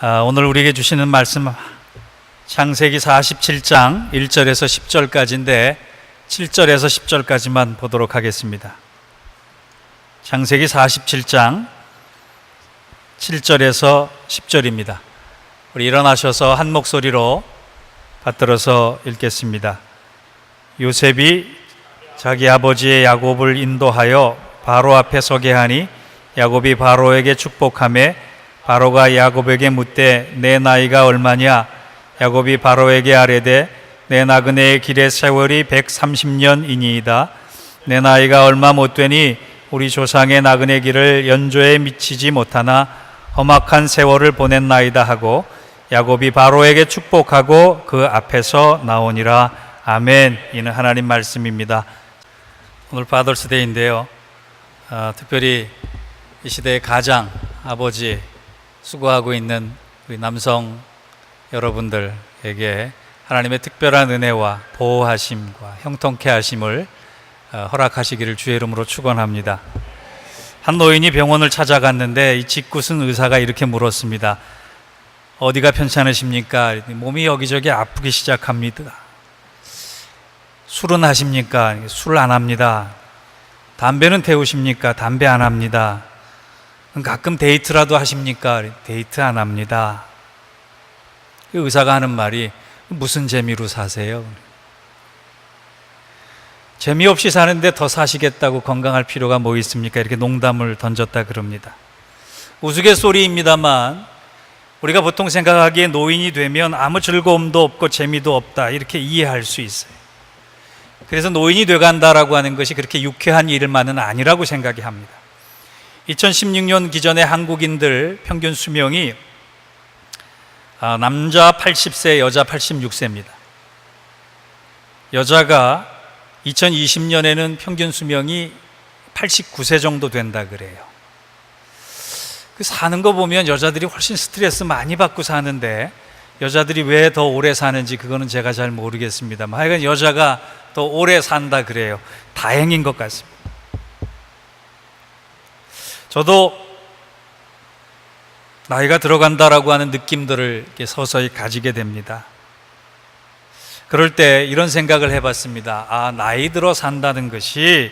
오늘 우리에게 주시는 말씀 창세기 47장 1절에서 10절까지인데 7절에서 10절까지만 보도록 하겠습니다. 창세기 47장 7절에서 10절입니다. 우리 일어나셔서 한 목소리로 받들어서 읽겠습니다. 요셉이 자기 아버지의 야곱을 인도하여 바로 앞에 서게 하니 야곱이 바로에게 축복하매 바로가 야곱에게 묻되 내 나이가 얼마냐? 야곱이 바로에게 아뢰되 내 나그네의 길의 세월이 130년이니이다. 내 나이가 얼마 못 되니 우리 조상의 나그네 길을 연조에 미치지 못하나 험악한 세월을 보냈나이다 하고 야곱이 바로에게 축복하고 그 앞에서 나오니라. 아멘. 이는 하나님 말씀입니다. 오늘 파더스데이인데요. 특별히 이 시대의 가장 아버지 수고하고 있는 우리 남성 여러분들에게 하나님의 특별한 은혜와 보호하심과 형통케 하심을 허락하시기를 주의 이름으로 축원합니다. 한 노인이 병원을 찾아갔는데 이 짓궂은 의사가 이렇게 물었습니다. 어디가 편찮으십니까? 몸이 여기저기 아프기 시작합니다. 술은 하십니까? 술 안 합니다. 담배는 태우십니까? 담배 안 합니다. 가끔 데이트라도 하십니까? 데이트 안 합니다. 그 의사가 하는 말이 무슨 재미로 사세요? 재미없이 사는데 더 사시겠다고 건강할 필요가 뭐 있습니까? 이렇게 농담을 던졌다 그럽니다. 우스갯소리입니다만 우리가 보통 생각하기에 노인이 되면 아무 즐거움도 없고 재미도 없다 이렇게 이해할 수 있어요. 그래서 노인이 돼간다라고 하는 것이 그렇게 유쾌한 일만은 아니라고 생각이 합니다. 2016년 기존의 한국인들 평균 수명이 남자 80세, 여자 86세입니다. 여자가 2020년에는 평균 수명이 89세 정도 된다 그래요. 사는 거 보면 여자들이 훨씬 스트레스 많이 받고 사는데 여자들이 왜 더 오래 사는지 그거는 제가 잘 모르겠습니다만 하여간 여자가 더 오래 산다 그래요. 다행인 것 같습니다. 저도 나이가 들어간다라고 하는 느낌들을 서서히 가지게 됩니다. 그럴 때 이런 생각을 해봤습니다. 나이 들어 산다는 것이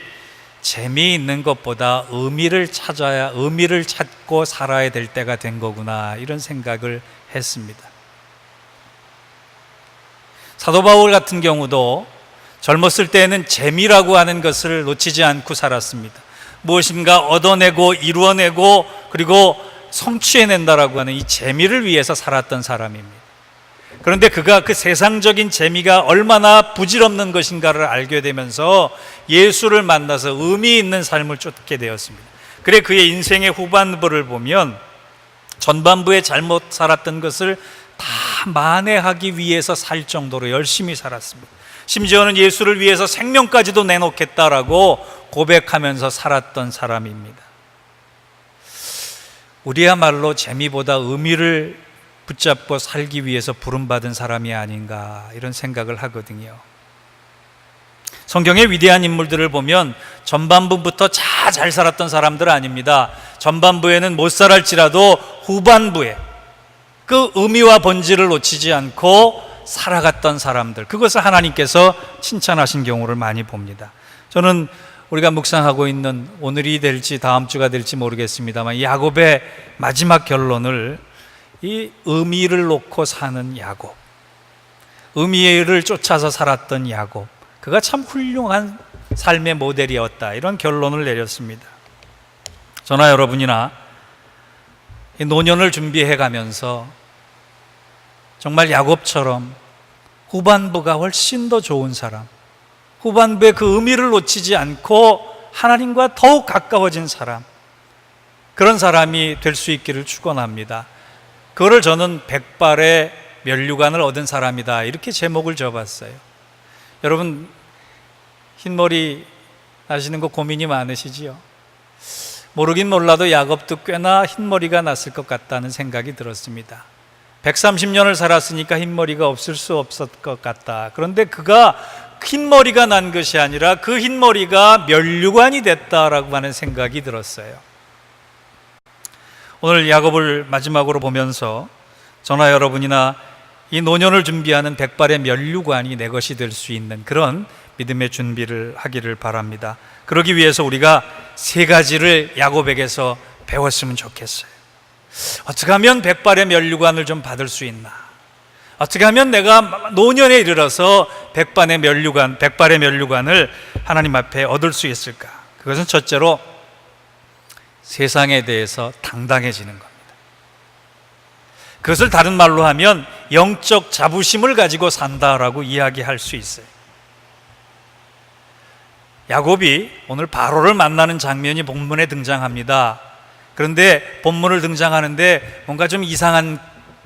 재미있는 것보다 의미를 찾고 살아야 될 때가 된 거구나 이런 생각을 했습니다. 사도 바울 같은 경우도 젊었을 때에는 재미라고 하는 것을 놓치지 않고 살았습니다. 무엇인가 얻어내고 이루어내고 그리고 성취해낸다라고 하는 이 재미를 위해서 살았던 사람입니다. 그런데 그가 그 세상적인 재미가 얼마나 부질없는 것인가를 알게 되면서 예수를 만나서 의미 있는 삶을 쫓게 되었습니다. 그래 그의 인생의 후반부를 보면 전반부에 잘못 살았던 것을 다 만회하기 위해서 살 정도로 열심히 살았습니다. 심지어는 예수를 위해서 생명까지도 내놓겠다라고 고백하면서 살았던 사람입니다. 우리야말로 재미보다 의미를 붙잡고 살기 위해서 부름받은 사람이 아닌가 이런 생각을 하거든요. 성경의 위대한 인물들을 보면 전반부부터 잘 살았던 사람들 아닙니다. 전반부에는 못 살았지라도 후반부에 그 의미와 본질을 놓치지 않고 살아갔던 사람들, 그것을 하나님께서 칭찬하신 경우를 많이 봅니다. 저는 우리가 묵상하고 있는 오늘이 될지 다음 주가 될지 모르겠습니다만 야곱의 마지막 결론을 이 의미를 놓고 사는 야곱, 의미를 쫓아서 살았던 야곱, 그가 참 훌륭한 삶의 모델이었다 이런 결론을 내렸습니다. 저나 여러분이나 이 노년을 준비해 가면서 정말 야곱처럼 후반부가 훨씬 더 좋은 사람, 후반부에 그 의미를 놓치지 않고 하나님과 더욱 가까워진 사람, 그런 사람이 될 수 있기를 축원합니다. 그거를 저는 백발의 면류관을 얻은 사람이다 이렇게 제목을 줘봤어요. 여러분 흰머리 나시는 거 고민이 많으시지요? 모르긴 몰라도 야곱도 꽤나 흰머리가 났을 것 같다는 생각이 들었습니다. 130년을 살았으니까 흰머리가 없을 수 없을 것 같다. 그런데 그가 흰머리가 난 것이 아니라 그 흰머리가 면류관이 됐다라고 하는 생각이 들었어요. 오늘 야곱을 마지막으로 보면서 저나 여러분이나 이 노년을 준비하는 백발의 면류관이 내 것이 될 수 있는 그런 믿음의 준비를 하기를 바랍니다. 그러기 위해서 우리가 세 가지를 야곱에게서 배웠으면 좋겠어요. 어떻게 하면 백발의 면류관을 좀 받을 수 있나? 어떻게 하면 내가 노년에 이르러서 백발의 면류관을 하나님 앞에 얻을 수 있을까? 그것은 첫째로 세상에 대해서 당당해지는 겁니다. 그것을 다른 말로 하면 영적 자부심을 가지고 산다라고 이야기할 수 있어요. 야곱이 오늘 바로를 만나는 장면이 본문에 등장합니다. 그런데 본문을 등장하는데 뭔가 좀 이상한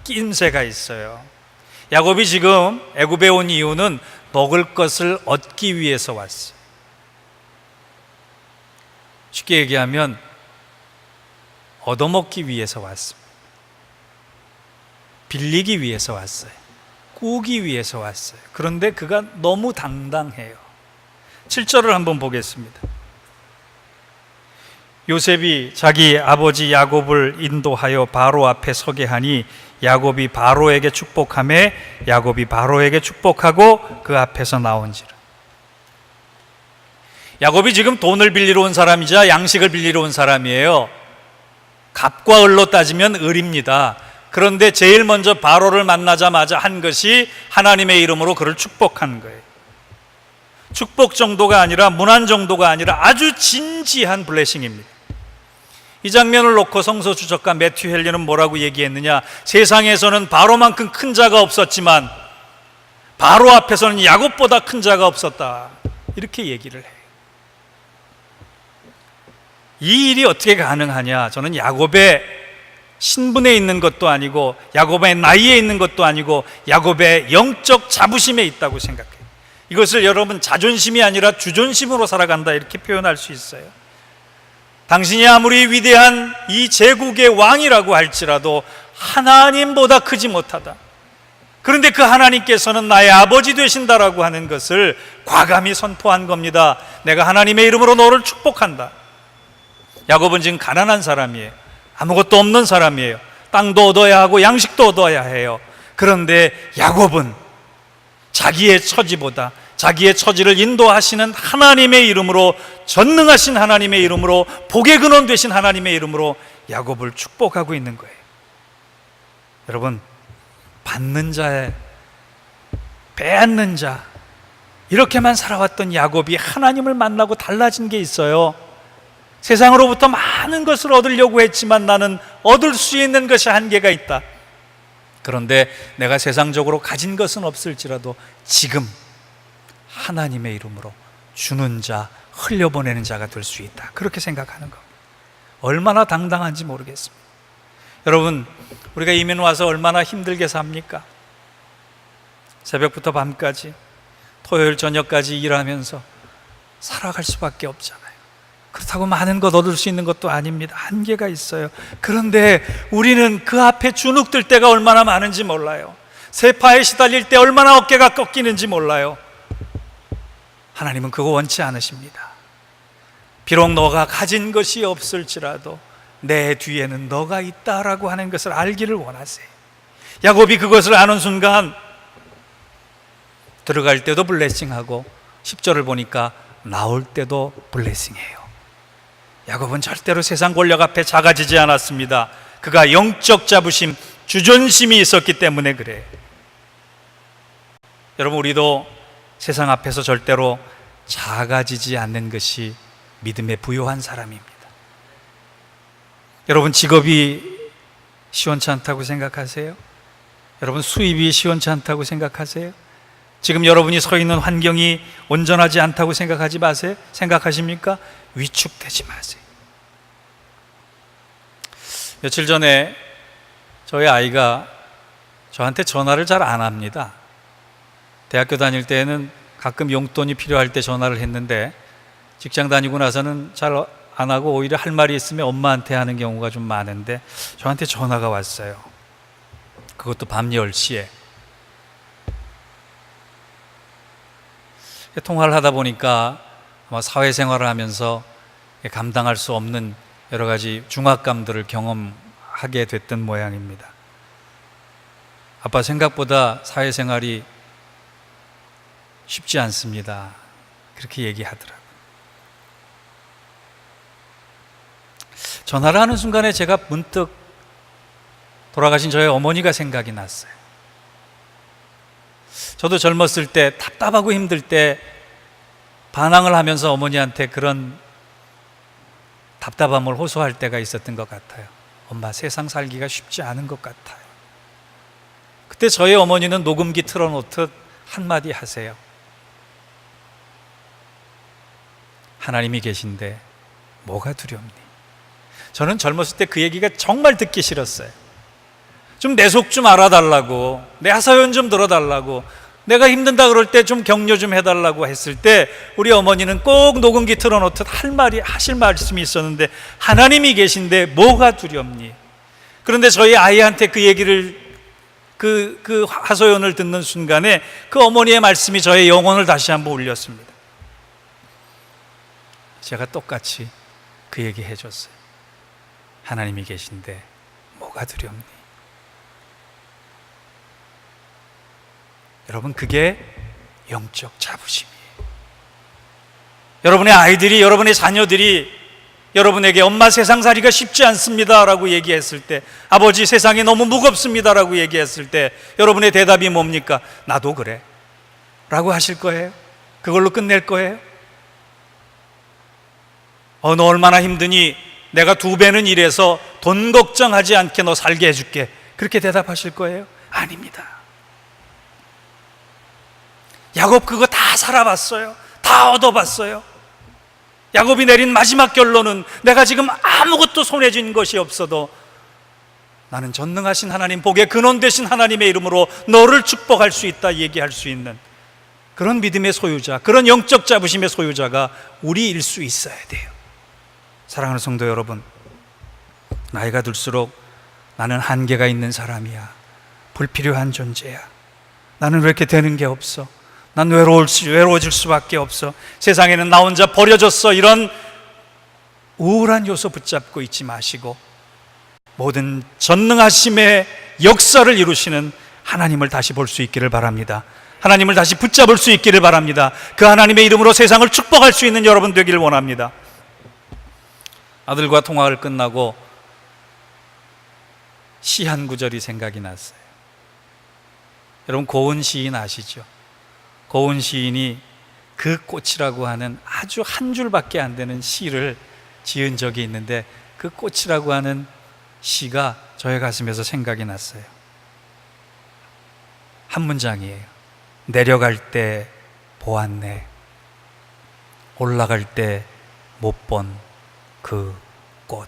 낌새가 있어요. 야곱이 지금 애굽에 온 이유는 먹을 것을 얻기 위해서 왔어요. 쉽게 얘기하면 얻어먹기 위해서 왔습니다. 빌리기 위해서 왔어요. 꾸기 위해서 왔어요. 그런데 그가 너무 당당해요. 7절을 한번 보겠습니다. 요셉이 자기 아버지 야곱을 인도하여 바로 앞에 서게 하니 야곱이 바로에게 축복하매 야곱이 바로에게 축복하고 그 앞에서 나온지라. 야곱이 지금 돈을 빌리러 온 사람이자 양식을 빌리러 온 사람이에요. 갑과 을로 따지면 을입니다. 그런데 제일 먼저 바로를 만나자마자 한 것이 하나님의 이름으로 그를 축복한 거예요. 축복 정도가 아니라 문안 정도가 아니라 아주 진지한 블레싱입니다. 이 장면을 놓고 성서주석가 매튜 헨리는 뭐라고 얘기했느냐? 세상에서는 바로만큼 큰 자가 없었지만 바로 앞에서는 야곱보다 큰 자가 없었다, 이렇게 얘기를 해요. 이 일이 어떻게 가능하냐? 저는 야곱의 신분에 있는 것도 아니고 야곱의 나이에 있는 것도 아니고 야곱의 영적 자부심에 있다고 생각해요. 이것을 여러분 자존심이 아니라 주존심으로 살아간다, 이렇게 표현할 수 있어요. 당신이 아무리 위대한 이 제국의 왕이라고 할지라도 하나님보다 크지 못하다. 그런데 그 하나님께서는 나의 아버지 되신다라고 하는 것을 과감히 선포한 겁니다. 내가 하나님의 이름으로 너를 축복한다. 야곱은 지금 가난한 사람이에요. 아무것도 없는 사람이에요. 땅도 얻어야 하고 양식도 얻어야 해요. 그런데 야곱은 자기의 처지보다 자기의 처지를 인도하시는 하나님의 이름으로, 전능하신 하나님의 이름으로, 복의 근원 되신 하나님의 이름으로 야곱을 축복하고 있는 거예요. 여러분, 받는 자에 빼앗는 자, 이렇게만 살아왔던 야곱이 하나님을 만나고 달라진 게 있어요. 세상으로부터 많은 것을 얻으려고 했지만 나는 얻을 수 있는 것이 한계가 있다. 그런데 내가 세상적으로 가진 것은 없을지라도 지금 하나님의 이름으로 주는 자, 흘려보내는 자가 될 수 있다, 그렇게 생각하는 겁니다. 얼마나 당당한지 모르겠습니다. 여러분, 우리가 이민 와서 얼마나 힘들게 삽니까? 새벽부터 밤까지, 토요일 저녁까지 일하면서 살아갈 수밖에 없잖아요. 그렇다고 많은 것 얻을 수 있는 것도 아닙니다. 한계가 있어요. 그런데 우리는 그 앞에 주눅들 때가 얼마나 많은지 몰라요. 세파에 시달릴 때 얼마나 어깨가 꺾이는지 몰라요. 하나님은 그거 원치 않으십니다. 비록 너가 가진 것이 없을지라도 내 뒤에는 너가 있다라고 하는 것을 알기를 원하세요. 야곱이 그것을 아는 순간 들어갈 때도 블레싱하고 10절을 보니까 나올 때도 블레싱해요. 야곱은 절대로 세상 권력 앞에 작아지지 않았습니다. 그가 영적 자부심, 주존심이 있었기 때문에 그래요. 여러분, 우리도 세상 앞에서 절대로 작아지지 않는 것이 믿음에 부요한 사람입니다. 여러분, 직업이 시원치 않다고 생각하세요? 여러분, 수입이 시원치 않다고 생각하세요? 지금 여러분이 서 있는 환경이 온전하지 않다고 생각하지 마세요. 생각하십니까? 위축되지 마세요. 며칠 전에 저희 아이가 저한테 전화를 잘 안 합니다. 대학교 다닐 때는 가끔 용돈이 필요할 때 전화를 했는데 직장 다니고 나서는 잘 안 하고 오히려 할 말이 있으면 엄마한테 하는 경우가 좀 많은데 저한테 전화가 왔어요. 그것도 밤 10시에. 통화를 하다 보니까 아마 사회생활을 하면서 감당할 수 없는 여러 가지 중압감들을 경험하게 됐던 모양입니다. 아빠 생각보다 사회생활이 쉽지 않습니다. 그렇게 얘기하더라고요. 전화를 하는 순간에 제가 문득 돌아가신 저희 어머니가 생각이 났어요. 저도 젊었을 때 답답하고 힘들 때 반항을 하면서 어머니한테 그런 답답함을 호소할 때가 있었던 것 같아요. 엄마, 세상 살기가 쉽지 않은 것 같아요. 그때 저희 어머니는 녹음기 틀어놓듯 한마디 하세요. 하나님이 계신데 뭐가 두렵니? 저는 젊었을 때 그 얘기가 정말 듣기 싫었어요. 좀 내 속 좀 알아달라고, 내 하소연 좀 들어달라고, 내가 힘든다 그럴 때 좀 격려 좀 해달라고 했을 때 우리 어머니는 꼭 녹음기 틀어놓듯 하실 말씀이 있었는데, 하나님이 계신데 뭐가 두렵니? 그런데 저희 아이한테 그 얘기를, 그 하소연을 듣는 순간에 그 어머니의 말씀이 저의 영혼을 다시 한번 울렸습니다. 제가 똑같이 그 얘기 해줬어요. 하나님이 계신데 뭐가 두렵니? 여러분, 그게 영적 자부심이에요. 여러분의 아이들이, 여러분의 자녀들이 여러분에게 엄마, 세상 살이가 쉽지 않습니다 라고 얘기했을 때, 아버지, 세상이 너무 무겁습니다 라고 얘기했을 때 여러분의 대답이 뭡니까? 나도 그래 라고 하실 거예요? 그걸로 끝낼 거예요? 너 얼마나 힘드니? 내가 2배는 일해서 돈 걱정하지 않게 너 살게 해줄게, 그렇게 대답하실 거예요? 아닙니다. 야곱 그거 다 살아봤어요. 다 얻어봤어요. 야곱이 내린 마지막 결론은 내가 지금 아무것도 손에 쥔 것이 없어도 나는 전능하신 하나님, 복의 근원 되신 하나님의 이름으로 너를 축복할 수 있다 얘기할 수 있는 그런 믿음의 소유자, 그런 영적 자부심의 소유자가 우리일 수 있어야 돼요. 사랑하는 성도 여러분, 나이가 들수록 나는 한계가 있는 사람이야, 불필요한 존재야, 나는 왜 이렇게 되는 게 없어, 난 외로워질 수밖에 없어, 세상에는 나 혼자 버려졌어, 이런 우울한 요소 붙잡고 있지 마시고 모든 전능하심의 역사를 이루시는 하나님을 다시 볼 수 있기를 바랍니다. 하나님을 다시 붙잡을 수 있기를 바랍니다. 그 하나님의 이름으로 세상을 축복할 수 있는 여러분 되기를 원합니다. 아들과 통화를 끝나고 시 한 구절이 생각이 났어요. 여러분, 고은 시인 아시죠? 고은 시인이 그 꽃이라고 하는 아주 한 줄밖에 안 되는 시를 지은 적이 있는데, 그 꽃이라고 하는 시가 저의 가슴에서 생각이 났어요. 한 문장이에요. 내려갈 때 보았네, 올라갈 때 못 본 그 꽃.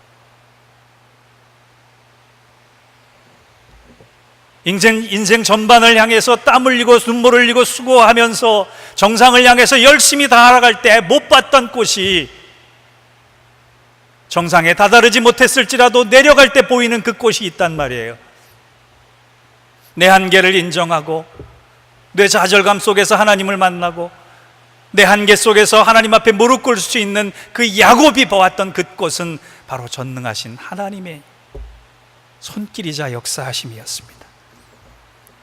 인생 전반을 향해서 땀 흘리고 눈물 흘리고 수고하면서 정상을 향해서 열심히 달아갈 때 못 봤던 꽃이 정상에 다다르지 못했을지라도 내려갈 때 보이는 그 꽃이 있단 말이에요. 내 한계를 인정하고 내 좌절감 속에서 하나님을 만나고 내 한계 속에서 하나님 앞에 무릎 꿇을 수 있는 그 야곱이 보았던 그 꽃은 바로 전능하신 하나님의 손길이자 역사하심이었습니다.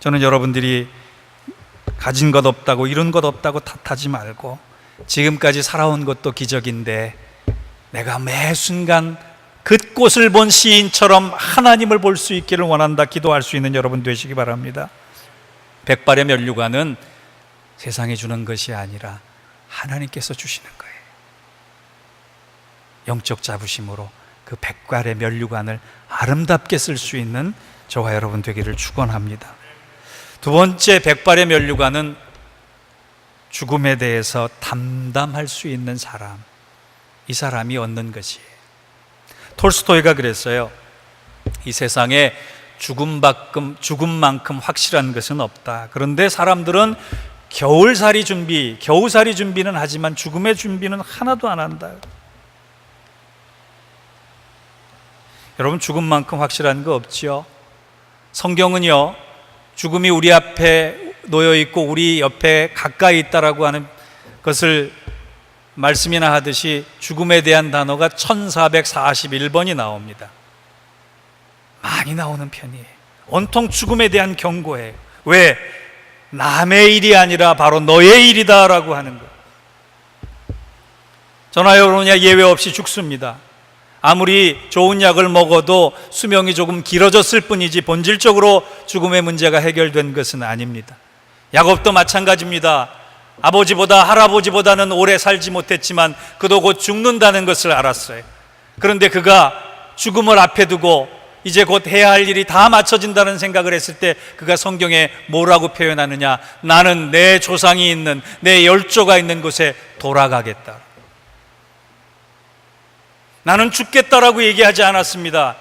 저는 여러분들이 가진 것 없다고, 이룬 것 없다고 탓하지 말고, 지금까지 살아온 것도 기적인데 내가 매 순간 그 꽃을 본 시인처럼 하나님을 볼 수 있기를 원한다 기도할 수 있는 여러분 되시기 바랍니다. 백발의 면류관은 세상이 주는 것이 아니라 하나님께서 주시는 거예요. 영적 자부심으로 그 백발의 면류관을 아름답게 쓸 수 있는 저와 여러분 되기를 축원합니다. 두 번째 백발의 면류관은 죽음에 대해서 담담할 수 있는 사람, 이 사람이 얻는 것이에요. 톨스토이가 그랬어요. 이 세상에 죽음만큼 확실한 것은 없다. 그런데 사람들은 겨우살이 준비는 하지만 죽음의 준비는 하나도 안 한다. 여러분, 죽음만큼 확실한 거 없지요? 성경은요, 죽음이 우리 앞에 놓여 있고 우리 옆에 가까이 있다라고 하는 것을 말씀이나 하듯이 죽음에 대한 단어가 1441번이 나옵니다. 많이 나오는 편이에요. 온통 죽음에 대한 경고예요. 왜? 남의 일이 아니라 바로 너의 일이다라고 하는 것. 저나 여러분이 예외 없이 죽습니다. 아무리 좋은 약을 먹어도 수명이 조금 길어졌을 뿐이지 본질적으로 죽음의 문제가 해결된 것은 아닙니다. 야곱도 마찬가지입니다. 아버지보다 할아버지보다는 오래 살지 못했지만 그도 곧 죽는다는 것을 알았어요. 그런데 그가 죽음을 앞에 두고 이제 곧 해야 할 일이 다 맞춰진다는 생각을 했을 때 그가 성경에 뭐라고 표현하느냐? 나는 내 조상이 있는, 내 열조가 있는 곳에 돌아가겠다. 나는 죽겠다라고 얘기하지 않았습니다.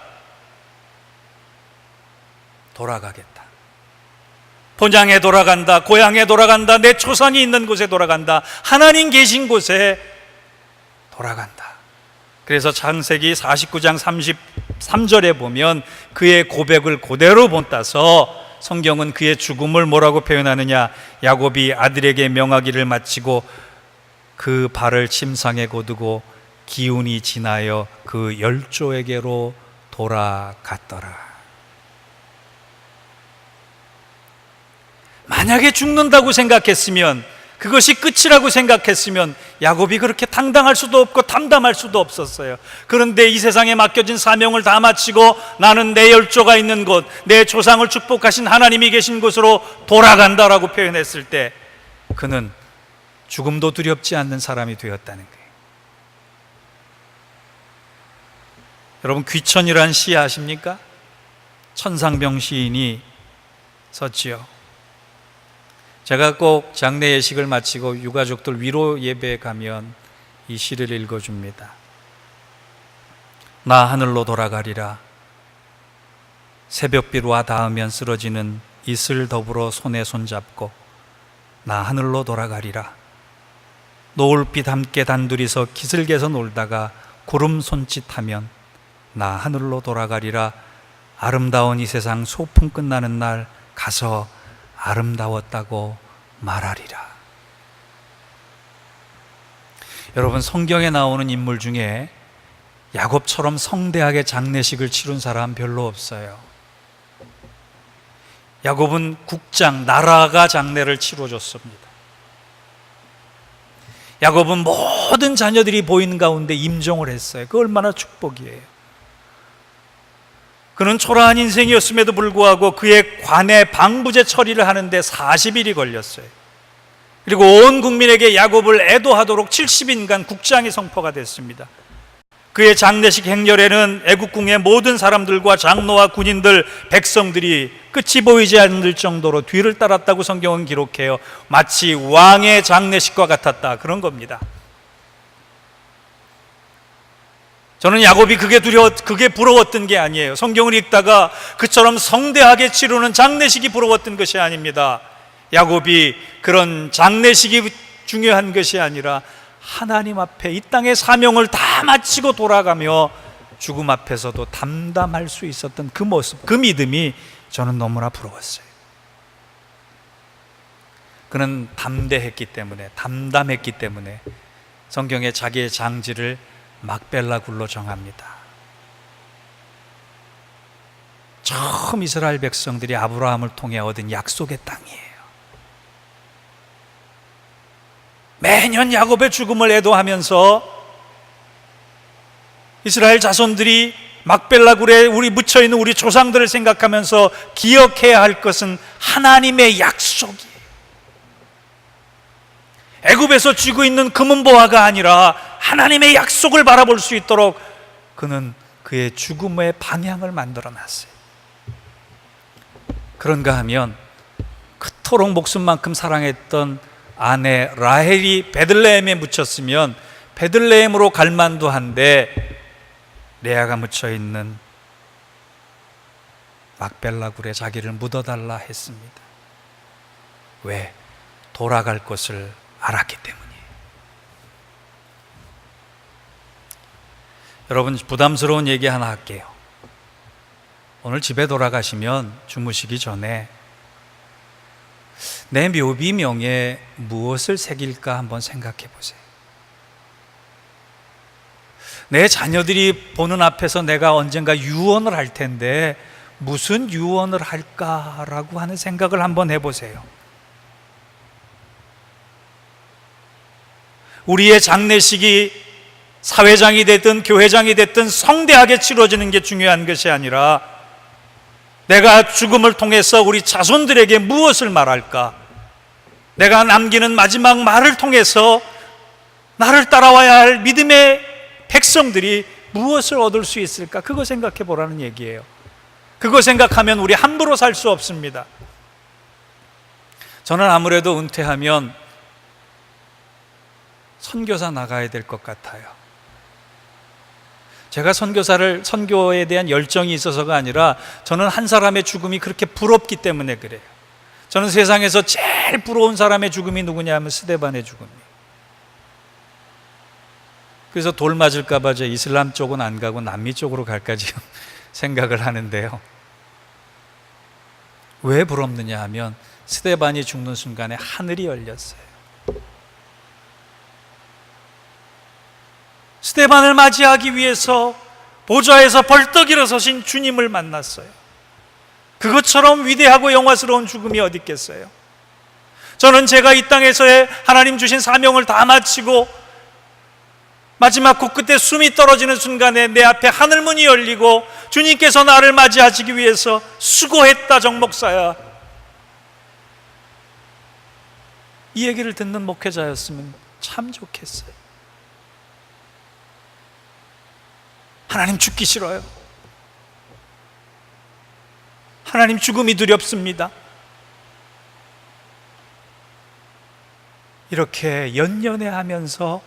돌아가겠다. 본향에 돌아간다. 고향에 돌아간다. 내 조상이 있는 곳에 돌아간다. 하나님 계신 곳에 돌아간다. 그래서 창세기 49장 33절에 보면 그의 고백을 그대로 본따서 성경은 그의 죽음을 뭐라고 표현하느냐? 야곱이 아들에게 명하기를 마치고 그 발을 침상에 거두고 기운이 지나여 그 열조에게로 돌아갔더라. 만약에 죽는다고 생각했으면, 그것이 끝이라고 생각했으면 야곱이 그렇게 당당할 수도 없고 담담할 수도 없었어요. 그런데 이 세상에 맡겨진 사명을 다 마치고 나는 내 열조가 있는 곳, 내 조상을 축복하신 하나님이 계신 곳으로 돌아간다라고 표현했을 때 그는 죽음도 두렵지 않는 사람이 되었다는 거예요. 여러분, 귀천이란 시 아십니까? 천상병 시인이 썼지요. 제가 꼭 장례 예식을 마치고 유가족들 위로 예배에 가면 이 시를 읽어줍니다. 나 하늘로 돌아가리라. 새벽비와 닿으면 쓰러지는 이슬 더불어 손에 손잡고 나 하늘로 돌아가리라. 노을빛 함께 단둘이서 기슭에서 놀다가 구름 손짓하면 나 하늘로 돌아가리라. 아름다운 이 세상 소풍 끝나는 날 가서 아름다웠다고 말하리라. 여러분, 성경에 나오는 인물 중에 야곱처럼 성대하게 장례식을 치른 사람 별로 없어요. 야곱은 국장, 나라가 장례를 치러줬습니다. 야곱은 모든 자녀들이 보이는 가운데 임종을 했어요. 그 얼마나 축복이에요. 그는 초라한 인생이었음에도 불구하고 그의 관에 방부제 처리를 하는데 40일이 걸렸어요. 그리고 온 국민에게 야곱을 애도하도록 70인간 국장이 선포가 됐습니다. 그의 장례식 행렬에는 애국궁의 모든 사람들과 장로와 군인들, 백성들이 끝이 보이지 않을 정도로 뒤를 따랐다고 성경은 기록해요. 마치 왕의 장례식과 같았다, 그런 겁니다. 저는 야곱이 그게 부러웠던 게 아니에요. 성경을 읽다가 그처럼 성대하게 치르는 장례식이 부러웠던 것이 아닙니다. 야곱이 그런 장례식이 중요한 것이 아니라 하나님 앞에 이 땅의 사명을 다 마치고 돌아가며 죽음 앞에서도 담담할 수 있었던 그 모습, 그 믿음이 저는 너무나 부러웠어요. 그는 담대했기 때문에, 담담했기 때문에 성경에 자기의 장지를 막벨라 굴로 정합니다. 처음 이스라엘 백성들이 아브라함을 통해 얻은 약속의 땅이에요. 매년 야곱의 죽음을 애도하면서 이스라엘 자손들이 막벨라 굴에 묻혀있는 우리 조상들을 생각하면서 기억해야 할 것은 하나님의 약속이에요. 애굽에서 쥐고 있는 금은보화가 아니라 하나님의 약속을 바라볼 수 있도록 그는 그의 죽음의 방향을 만들어 놨어요. 그런가 하면 그토록 목숨만큼 사랑했던 아내 라헬이 베들레헴에 묻혔으면 베들레헴으로 갈 만도 한데 레아가 묻혀있는 막벨라 굴에 자기를 묻어달라 했습니다. 왜? 돌아갈 곳을 알았기 때문이에요. 여러분, 부담스러운 얘기 하나 할게요. 오늘 집에 돌아가시면 주무시기 전에 내 묘비명에 무엇을 새길까 한번 생각해 보세요. 내 자녀들이 보는 앞에서 내가 언젠가 유언을 할 텐데 무슨 유언을 할까라고 하는 생각을 한번 해보세요. 우리의 장례식이 사회장이 됐든 교회장이 됐든 성대하게 치러지는 게 중요한 것이 아니라 내가 죽음을 통해서 우리 자손들에게 무엇을 말할까? 내가 남기는 마지막 말을 통해서 나를 따라와야 할 믿음의 백성들이 무엇을 얻을 수 있을까? 그거 생각해 보라는 얘기예요. 그거 생각하면 우리 함부로 살 수 없습니다. 저는 아무래도 은퇴하면 선교사 나가야 될 것 같아요. 제가 선교에 대한 열정이 있어서가 아니라 저는 한 사람의 죽음이 그렇게 부럽기 때문에 그래요. 저는 세상에서 제일 부러운 사람의 죽음이 누구냐 하면 스데반의 죽음이에요. 그래서 돌 맞을까 봐 저 이슬람 쪽은 안 가고 남미 쪽으로 갈까 지금 생각을 하는데요. 왜 부럽느냐 하면 스데반이 죽는 순간에 하늘이 열렸어요. 스데반을 맞이하기 위해서 보좌에서 벌떡 일어서신 주님을 만났어요. 그것처럼 위대하고 영화스러운 죽음이 어디 있겠어요? 저는 제가 이 땅에서의 하나님 주신 사명을 다 마치고 마지막 코끝에 숨이 떨어지는 순간에 내 앞에 하늘문이 열리고 주님께서 나를 맞이하시기 위해서 수고했다 정목사야, 이 얘기를 듣는 목회자였으면 참 좋겠어요. 하나님 죽기 싫어요. 하나님 죽음이 두렵습니다. 이렇게 연연해 하면서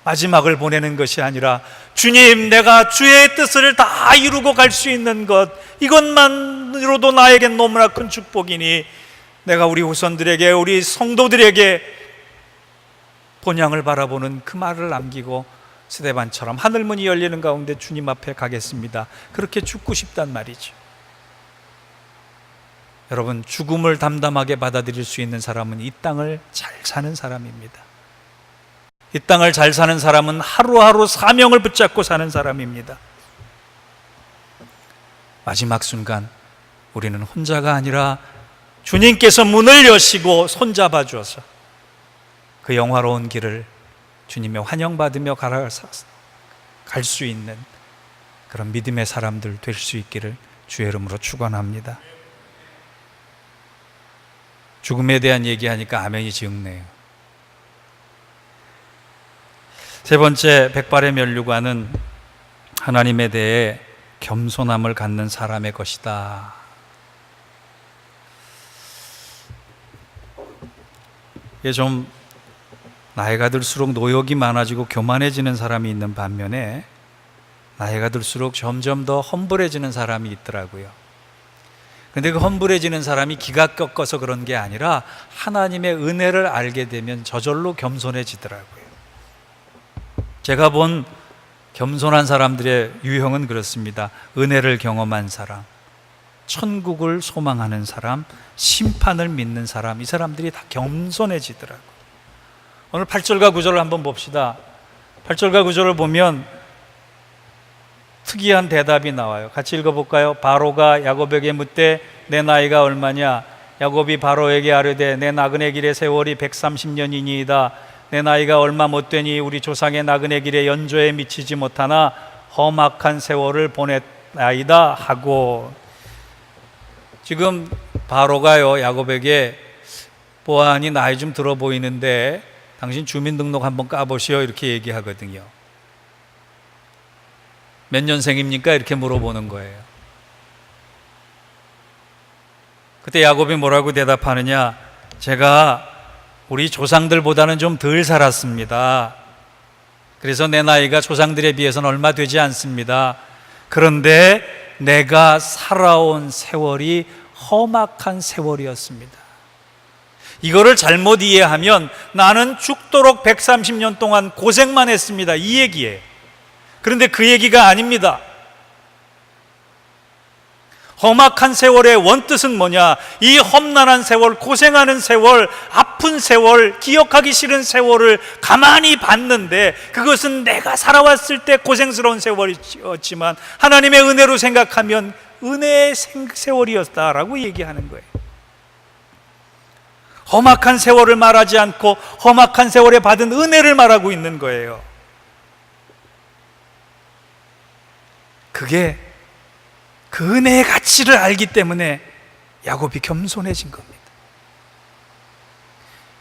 마지막을 보내는 것이 아니라 주님, 내가 주의 뜻을 다 이루고 갈 수 있는 것, 이것만으로도 나에겐 너무나 큰 축복이니 내가 우리 후손들에게, 우리 성도들에게 본향을 바라보는 그 말을 남기고 스데반처럼 하늘문이 열리는 가운데 주님 앞에 가겠습니다. 그렇게 죽고 싶단 말이죠. 여러분, 죽음을 담담하게 받아들일 수 있는 사람은 이 땅을 잘 사는 사람입니다. 이 땅을 잘 사는 사람은 하루하루 사명을 붙잡고 사는 사람입니다. 마지막 순간 우리는 혼자가 아니라 주님께서 문을 여시고 손잡아 주어서 그 영화로운 길을 주님의 환영받으며 갈 수 있는 그런 믿음의 사람들 될 수 있기를 주의 이름으로 축원합니다. 죽음에 대한 얘기하니까 아멘이 지응네요. 세 번째, 백발의 면류관은 하나님에 대해 겸손함을 갖는 사람의 것이다. 이게 좀 나이가 들수록 노역이 많아지고 교만해지는 사람이 있는 반면에 나이가 들수록 점점 더 험불해지는 사람이 있더라고요. 그런데 그 험불해지는 사람이 기가 꺾어서 그런 게 아니라 하나님의 은혜를 알게 되면 저절로 겸손해지더라고요. 제가 본 겸손한 사람들의 유형은 그렇습니다. 은혜를 경험한 사람, 천국을 소망하는 사람, 심판을 믿는 사람, 이 사람들이 다 겸손해지더라고요. 오늘 8절과 9절을 한번 봅시다. 8절과 9절을 보면 특이한 대답이 나와요. 같이 읽어볼까요? 바로가 야곱에게 묻되 내 나이가 얼마냐? 야곱이 바로에게 아뢰되 내 나그네 길의 세월이 130년이니이다. 내 나이가 얼마 못되니 우리 조상의 나그네 길의 연조에 미치지 못하나 험악한 세월을 보냈나이다 하고, 지금 바로가요 야곱에게 보아하니 나이 좀 들어 보이는데 당신 주민등록 한번 까보시오 이렇게 얘기하거든요. 몇 년생입니까? 이렇게 물어보는 거예요. 그때 야곱이 뭐라고 대답하느냐? 제가 우리 조상들보다는 좀 덜 살았습니다. 그래서 내 나이가 조상들에 비해서는 얼마 되지 않습니다. 그런데 내가 살아온 세월이 험악한 세월이었습니다. 이거를 잘못 이해하면 나는 죽도록 130년 동안 고생만 했습니다, 이 얘기예요. 그런데 그 얘기가 아닙니다. 험악한 세월의 원뜻은 뭐냐? 이 험난한 세월, 고생하는 세월, 아픈 세월, 기억하기 싫은 세월을 가만히 봤는데 그것은 내가 살아왔을 때 고생스러운 세월이었지만 하나님의 은혜로 생각하면 은혜의 세월이었다라고 얘기하는 거예요. 험악한 세월을 말하지 않고 험악한 세월에 받은 은혜를 말하고 있는 거예요. 그게 그 은혜의 가치를 알기 때문에 야곱이 겸손해진 겁니다.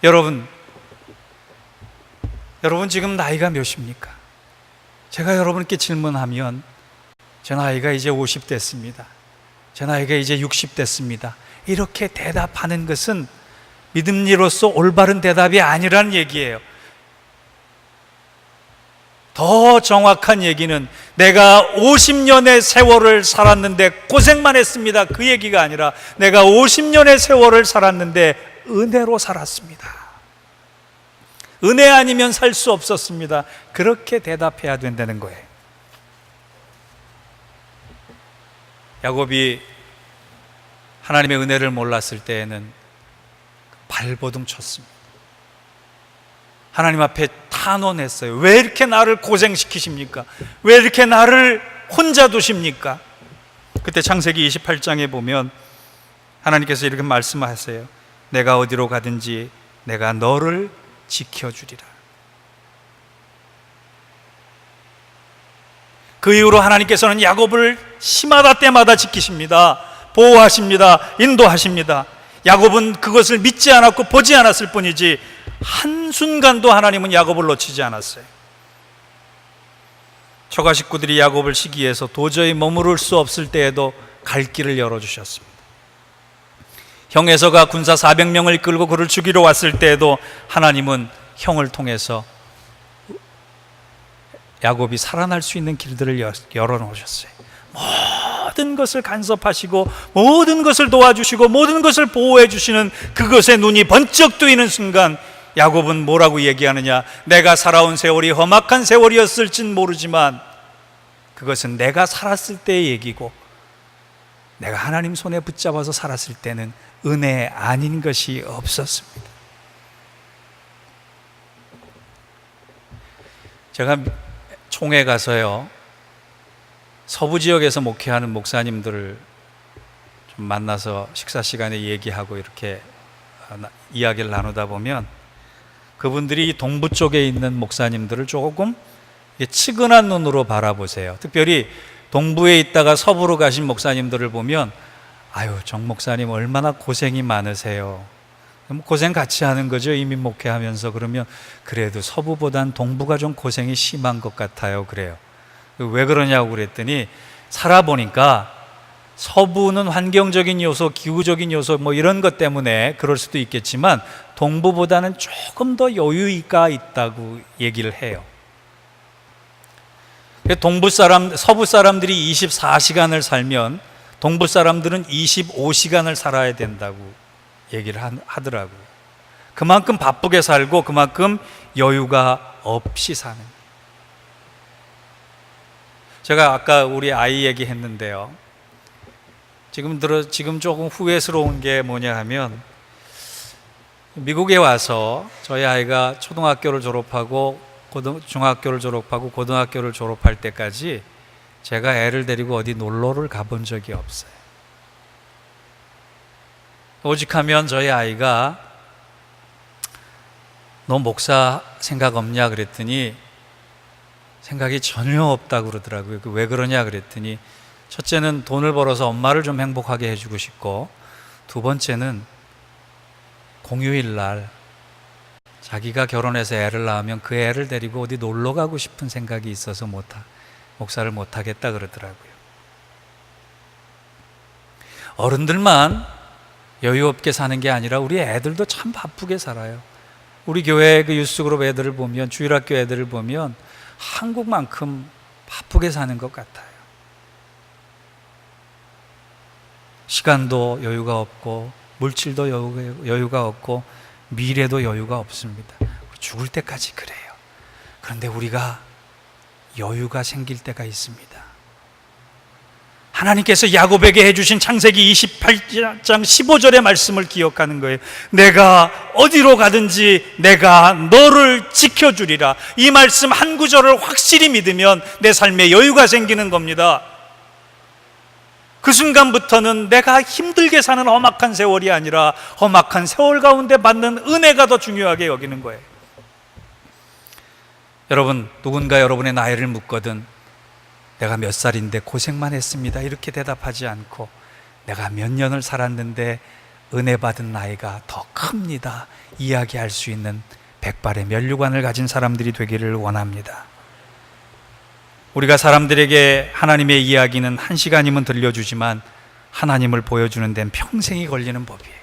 여러분 지금 나이가 몇입니까? 제가 여러분께 질문하면 제 나이가 이제 50 됐습니다. 제 나이가 이제 60 됐습니다. 이렇게 대답하는 것은 믿음이로서 올바른 대답이 아니란 얘기예요. 더 정확한 얘기는 내가 50년의 세월을 살았는데 고생만 했습니다, 그 얘기가 아니라 내가 50년의 세월을 살았는데 은혜로 살았습니다. 은혜 아니면 살 수 없었습니다. 그렇게 대답해야 된다는 거예요. 야곱이 하나님의 은혜를 몰랐을 때에는 발버둥 쳤습니다. 하나님 앞에 탄원했어요. 왜 이렇게 나를 고생시키십니까? 왜 이렇게 나를 혼자 두십니까? 그때 창세기 28장에 보면 하나님께서 이렇게 말씀하세요. 내가 어디로 가든지 내가 너를 지켜주리라. 그 이후로 하나님께서는 야곱을 시마다 때마다 지키십니다. 보호하십니다. 인도하십니다. 야곱은 그것을 믿지 않았고 보지 않았을 뿐이지 한순간도 하나님은 야곱을 놓치지 않았어요. 처가 식구들이 야곱을 시기해서 도저히 머무를 수 없을 때에도 갈 길을 열어주셨습니다. 형 에서가 군사 400명을 이끌고 그를 죽이러 왔을 때에도 하나님은 형을 통해서 야곱이 살아날 수 있는 길들을 열어놓으셨어요. 모든 것을 간섭하시고 모든 것을 도와주시고 모든 것을 보호해 주시는 그것에 눈이 번쩍 뜨이는 순간 야곱은 뭐라고 얘기하느냐? 내가 살아온 세월이 험악한 세월이었을진 모르지만 그것은 내가 살았을 때의 얘기고 내가 하나님 손에 붙잡아서 살았을 때는 은혜 아닌 것이 없었습니다. 제가 총회 가서요, 서부 지역에서 목회하는 목사님들을 좀 만나서 식사 시간에 얘기하고 이렇게 이야기를 나누다 보면 그분들이 동부 쪽에 있는 목사님들을 조금 측은한 눈으로 바라보세요. 특별히 동부에 있다가 서부로 가신 목사님들을 보면 아유, 정 목사님 얼마나 고생이 많으세요. 고생 같이 하는 거죠, 이민 목회하면서. 그러면 그래도 서부보단 동부가 좀 고생이 심한 것 같아요. 그래요. 왜 그러냐고 그랬더니 살아보니까 서부는 환경적인 요소, 기후적인 요소 뭐 이런 것 때문에 그럴 수도 있겠지만 동부보다는 조금 더 여유가 있다고 얘기를 해요. 서부 사람들이 24시간을 살면 동부 사람들은 25시간을 살아야 된다고 얘기를 하더라고요. 그만큼 바쁘게 살고 그만큼 여유가 없이 사는. 제가 아까 우리 아이 얘기했는데요, 지금 조금 후회스러운 게 뭐냐 하면 미국에 와서 저희 아이가 초등학교를 졸업하고 중학교를 졸업하고 고등학교를 졸업할 때까지 제가 애를 데리고 어디 놀러를 가본 적이 없어요. 오직하면 저희 아이가 너 목사 생각 없냐 그랬더니 생각이 전혀 없다고 그러더라고요. 왜 그러냐 그랬더니 첫째는 돈을 벌어서 엄마를 좀 행복하게 해주고 싶고, 두 번째는 공휴일 날 자기가 결혼해서 애를 낳으면 그 애를 데리고 어디 놀러 가고 싶은 생각이 있어서 목사를 못하겠다 그러더라고요. 어른들만 여유 없게 사는 게 아니라 우리 애들도 참 바쁘게 살아요. 우리 교회 그 유스그룹 애들을 보면, 주일학교 애들을 보면 한국만큼 바쁘게 사는 것 같아요. 시간도 여유가 없고 물질도 여유가 없고 미래도 여유가 없습니다. 죽을 때까지 그래요. 그런데 우리가 여유가 생길 때가 있습니다. 하나님께서 야곱에게 해주신 창세기 28장 15절의 말씀을 기억하는 거예요. 내가 어디로 가든지 내가 너를 지켜주리라. 이 말씀 한 구절을 확실히 믿으면 내 삶에 여유가 생기는 겁니다. 그 순간부터는 내가 힘들게 사는 험악한 세월이 아니라 험악한 세월 가운데 받는 은혜가 더 중요하게 여기는 거예요. 여러분, 누군가 여러분의 나이를 묻거든 내가 몇 살인데 고생만 했습니다 이렇게 대답하지 않고 내가 몇 년을 살았는데 은혜 받은 나이가 더 큽니다 이야기할 수 있는 백발의 면류관을 가진 사람들이 되기를 원합니다. 우리가 사람들에게 하나님의 이야기는 1시간이면 들려주지만 하나님을 보여주는 데는 평생이 걸리는 법이에요.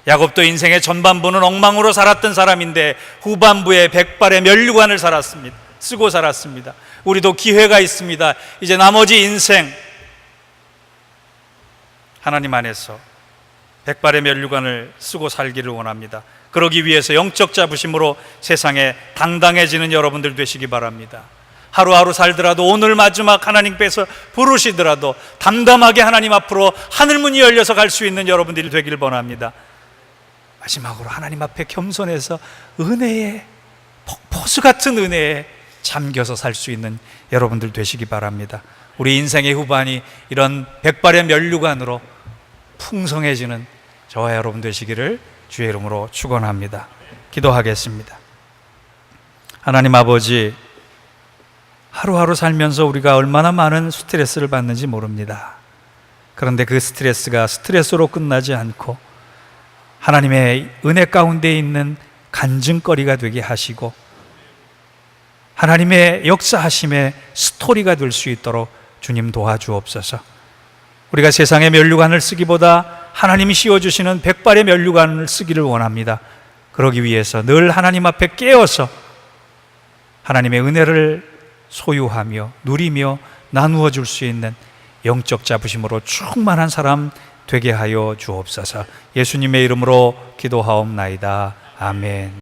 야곱도 인생의 전반부는 엉망으로 살았던 사람인데 후반부에 백발의 면류관을 쓰고 살았습니다. 우리도 기회가 있습니다. 이제 나머지 인생 하나님 안에서 백발의 면류관을 쓰고 살기를 원합니다. 그러기 위해서 영적 자부심으로 세상에 당당해지는 여러분들 되시기 바랍니다. 하루하루 살더라도 오늘 마지막 하나님께서 부르시더라도 담담하게 하나님 앞으로 하늘문이 열려서 갈 수 있는 여러분들이 되기를 원합니다. 마지막으로 하나님 앞에 겸손해서 은혜에 폭포수 같은 은혜에 잠겨서 살 수 있는 여러분들 되시기 바랍니다. 우리 인생의 후반이 이런 백발의 면류관으로 풍성해지는 저와 여러분 되시기를 주의 이름으로 축원합니다. 기도하겠습니다. 하나님 아버지, 하루하루 살면서 우리가 얼마나 많은 스트레스를 받는지 모릅니다. 그런데 그 스트레스가 스트레스로 끝나지 않고 하나님의 은혜 가운데 있는 간증거리가 되게 하시고 하나님의 역사하심의 스토리가 될 수 있도록 주님 도와주옵소서. 우리가 세상의 면류관을 쓰기보다 하나님이 씌워주시는 백발의 면류관을 쓰기를 원합니다. 그러기 위해서 늘 하나님 앞에 깨어서 하나님의 은혜를 소유하며 누리며 나누어 줄 수 있는 영적 자부심으로 충만한 사람 되게 하여 주옵소서. 예수님의 이름으로 기도하옵나이다. 아멘.